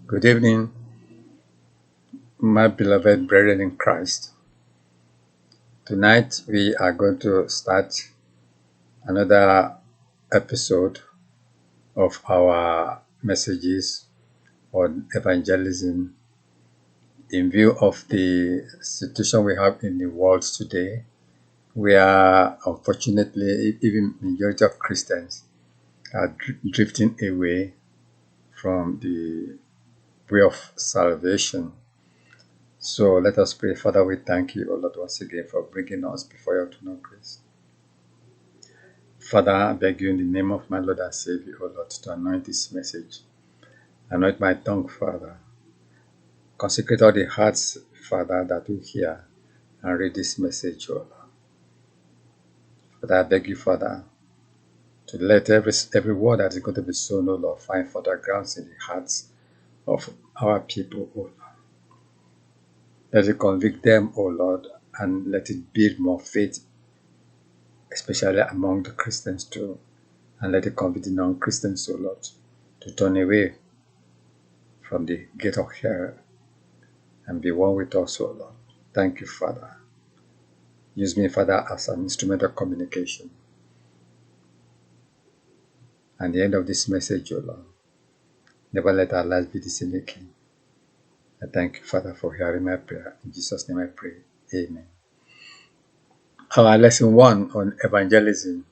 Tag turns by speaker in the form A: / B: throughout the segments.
A: Good evening, my beloved brethren in Christ. Tonight we are going to start another episode of our messages on evangelism in view of the situation we have in the world today, where unfortunately even majority of Christians are drifting away from the way of salvation. So let us pray. Father, we thank you, O Lord, once again for bringing us before your throne of grace. Father, I beg you in the name of my Lord and Savior, O Lord, to anoint this message. Anoint my tongue, Father. Consecrate all the hearts, Father, that will hear and read this message, O Lord. Father, I beg you, Father, to let every word that is going to be sown, O Lord, find further grounds in the hearts of our people, O Lord. Let it convict them, O Lord, and let it build more faith, especially among the Christians too. And let it convict the non-Christians, O Lord, to turn away from the gate of hell and be one with us, O Lord. Thank you, Father. Use me, Father, as an instrument of communication. And the end of this message, O Lord, never let our lives be the same again. I thank you, Father, for hearing my prayer. In Jesus' name I pray. Amen. Our lesson 1 on evangelism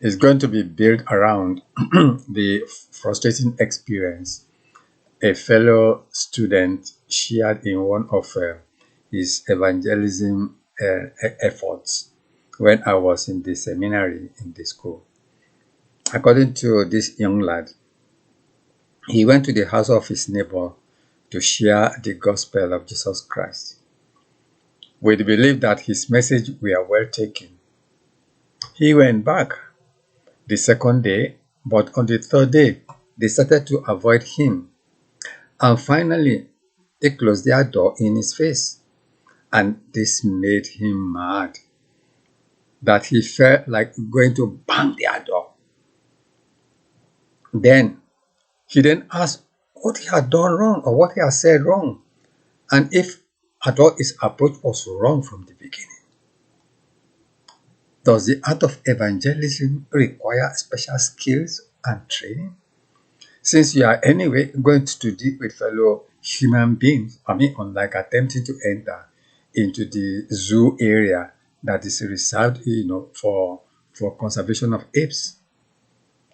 A: is going to be built around the frustrating experience a fellow student shared in one of his evangelism efforts when I was in the seminary in the school. According to this young lad, he went to the house of his neighbor to share the gospel of Jesus Christ. With the belief that his message were well taken. He went back the second day, but on the third day, they started to avoid him. And finally, they closed their door in his face. And this made him mad, that he felt like going to bang their door. Then he asked what he had done wrong or what he had said wrong, and if at all his approach was wrong from the beginning. Does the art of evangelism require special skills and training? Since you are anyway going to deal with fellow human beings, unlike attempting to enter into the zoo area that is reserved, for conservation of apes,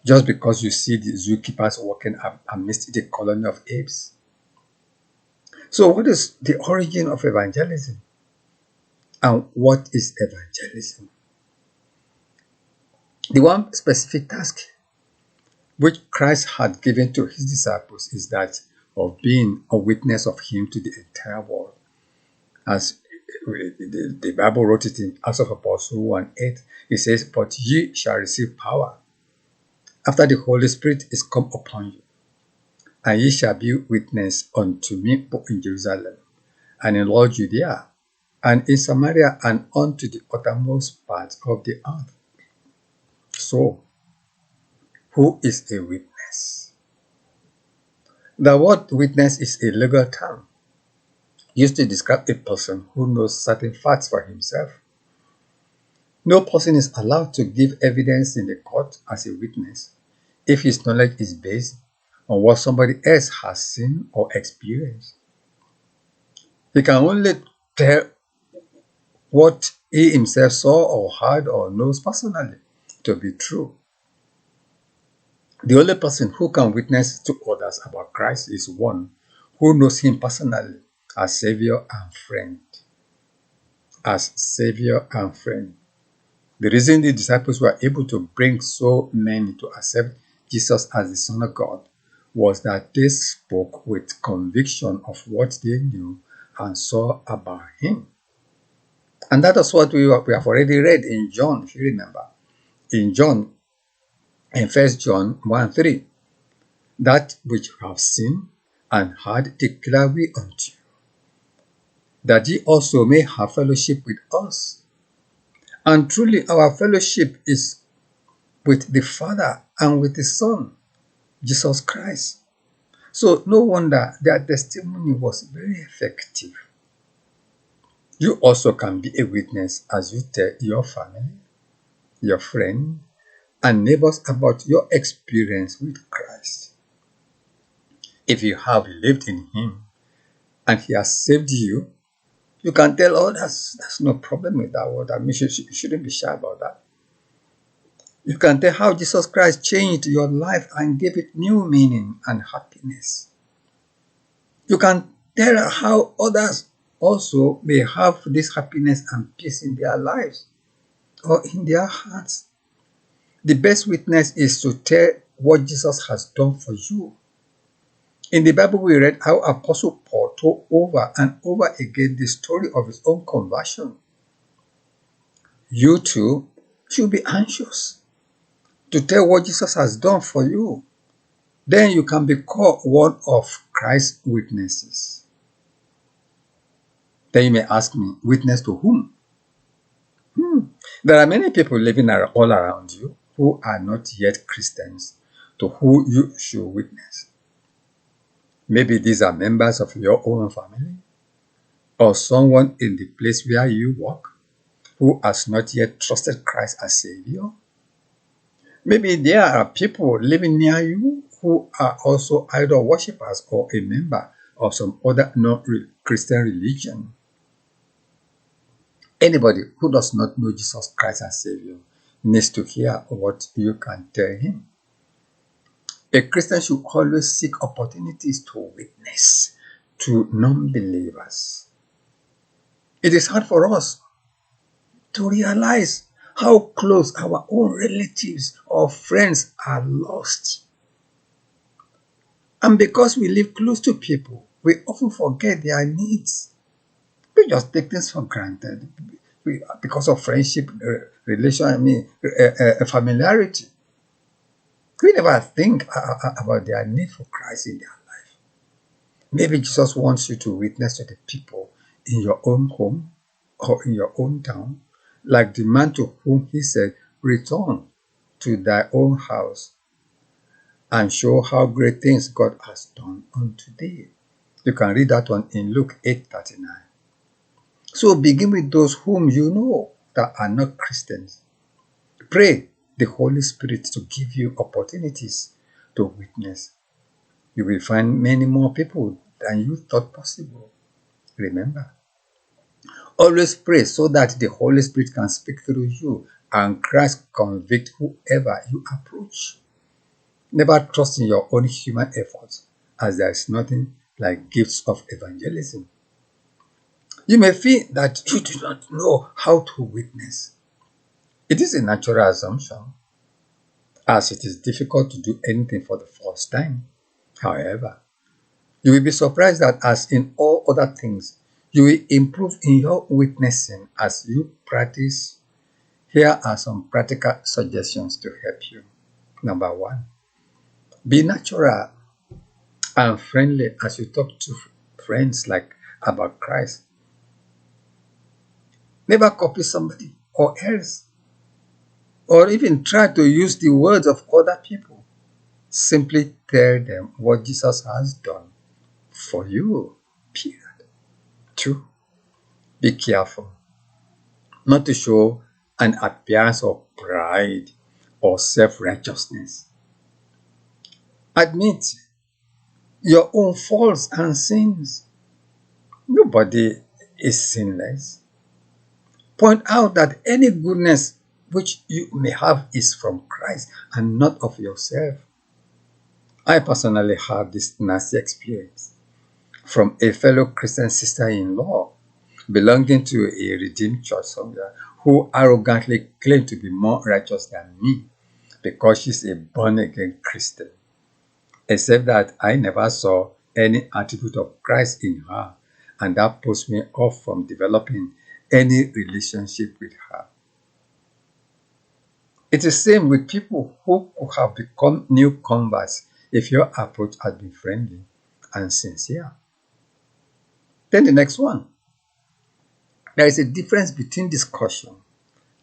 A: just because you see the zookeepers working amidst the colony of apes. So, what is the origin of evangelism? And what is evangelism? The one specific task which Christ had given to his disciples is that of being a witness of him to the entire world. As the Bible wrote it in Acts of Apostles 1:8, it says, "But ye shall receive power after the Holy Spirit is come upon you, and ye shall be witness unto me both in Jerusalem, and in all Judea, and in Samaria, and unto the uttermost parts of the earth." So, who is a witness? The word witness is a legal term used to describe a person who knows certain facts for himself. No person is allowed to give evidence in the court as a witness if his knowledge is based on what somebody else has seen or experienced. He can only tell what he himself saw or heard or knows personally to be true. The only person who can witness to others about Christ is one who knows him personally as Savior and friend. As Savior and friend. The reason the disciples were able to bring so many to accept Jesus as the Son of God was that they spoke with conviction of what they knew and saw about him. And that is what we have already read in John, if you remember. In 1 John 1:3, that which we have seen and heard declare we unto you, that ye also may have fellowship with us. And truly our fellowship is with the Father and with the Son, Jesus Christ. So no wonder their testimony was very effective. You also can be a witness as you tell your family, your friend, and neighbors about your experience with Christ. If you have lived in Him and He has saved you, you can tell others. There's no problem with that word. I mean, you shouldn't be shy about that. You can tell how Jesus Christ changed your life and gave it new meaning and happiness. You can tell how others also may have this happiness and peace in their lives or in their hearts. The best witness is to tell what Jesus has done for you. In the Bible, we read how Apostle Paul told over and over again the story of his own conversion. You too should be anxious to tell what Jesus has done for you. Then you can be called one of Christ's witnesses. Then you may ask me, witness to whom? There are many people living all around you who are not yet Christians, to whom you should witness. Maybe these are members of your own family, or someone in the place where you work who has not yet trusted Christ as Savior. Maybe there are people living near you who are also idol worshippers or a member of some other non-Christian religion. Anybody who does not know Jesus Christ as Savior needs to hear what you can tell him. A Christian should always seek opportunities to witness to non-believers. It is hard for us to realize how close our own relatives or friends are lost. And because we live close to people, we often forget their needs. We just take things for granted because of friendship, familiarity. We never think about their need for Christ in their life. Maybe Jesus wants you to witness to the people in your own home or in your own town, like the man to whom he said, return to thy own house and show how great things God has done unto thee. You can read that one in Luke 8:39. So begin with those whom you know that are not Christians. Pray the Holy Spirit to give you opportunities to witness. You will find many more people than you thought possible. Remember, always pray so that the Holy Spirit can speak through you and Christ convict whoever you approach. Never trust in your own human efforts, as there is nothing like gifts of evangelism. You may feel that you do not know how to witness. It is a natural assumption, as it is difficult to do anything for the first time. However, you will be surprised that, as in all other things, you will improve in your witnessing as you practice. Here are some practical suggestions to help you. Number one, be natural and friendly as you talk to friends like about Christ. Never copy somebody or else, or even try to use the words of other people. Simply tell them what Jesus has done for you. Period. Two, be careful not to show an appearance of pride or self-righteousness. Admit your own faults and sins. Nobody is sinless. Point out that any goodness which you may have is from Christ and not of yourself. I personally had this nasty experience from a fellow Christian sister-in-law belonging to a redeemed church somewhere who arrogantly claimed to be more righteous than me because she's a born-again Christian, except that I never saw any attribute of Christ in her, and that puts me off from developing any relationship with her. It is the same with people who have become new converts if your approach has been friendly and sincere. Then the next one. There is a difference between discussion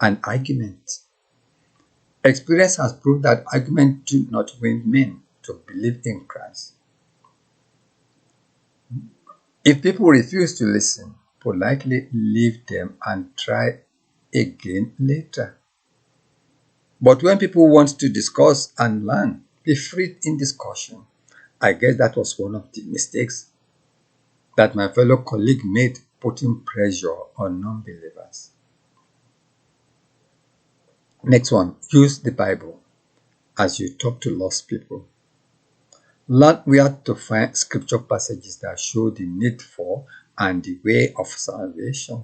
A: and argument. Experience has proved that arguments do not win men to believe in Christ. If people refuse to listen, politely leave them and try again later. But when people want to discuss and learn, be free in discussion. I guess that was one of the mistakes that my fellow colleague made, putting pressure on non-believers. Next one, use the Bible as you talk to lost people. Learn where to find scripture passages that show the need for and the way of salvation.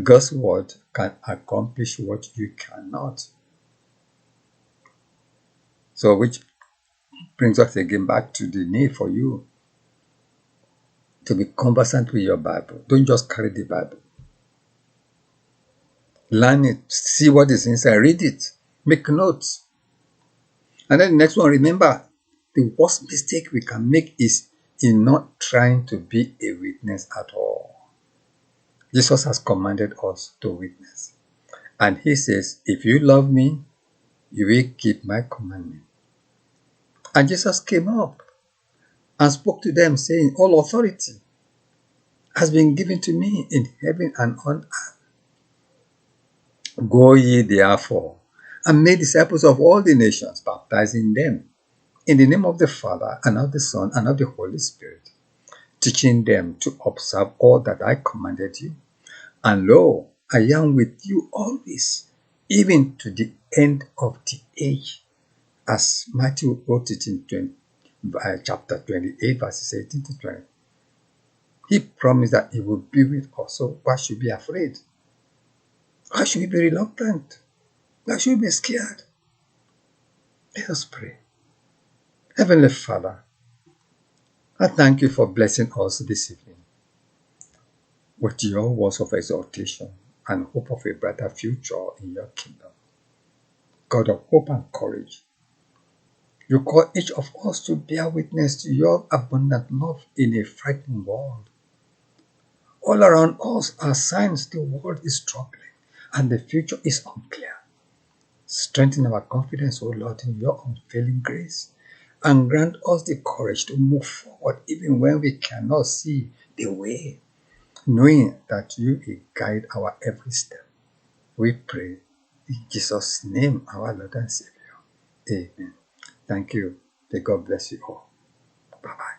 A: God's word can accomplish what you cannot. So, which brings us again back to the need for you to be conversant with your Bible. Don't just carry the Bible. Learn it, see what is inside, read it, make notes. And then the next one, remember, the worst mistake we can make is in not trying to be a witness at all. Jesus has commanded us to witness. And he says, if you love me, you will keep my commandment. And Jesus came up and spoke to them, saying, all authority has been given to me in heaven and on earth. Go ye therefore and make disciples of all the nations, baptizing them in the name of the Father and of the Son and of the Holy Spirit, teaching them to observe all that I commanded you. And lo, I am with you always, even to the end of the age. As Matthew wrote it in chapter 28, verses 18 to 20. He promised that he will be with us. So why should we be afraid? Why should we be reluctant? Why should we be scared? Let us pray. Heavenly Father, I thank you for blessing us this evening with your words of exhortation and hope of a brighter future in your kingdom. God of hope and courage, you call each of us to bear witness to your abundant love in a frightened world. All around us are signs the world is struggling and the future is unclear. Strengthen our confidence, O Lord, in your unfailing grace, and grant us the courage to move forward even when we cannot see the way, knowing that you will guide our every step. We pray in Jesus' name, our Lord and Savior. Amen. Thank you. May God bless you all. Bye-bye.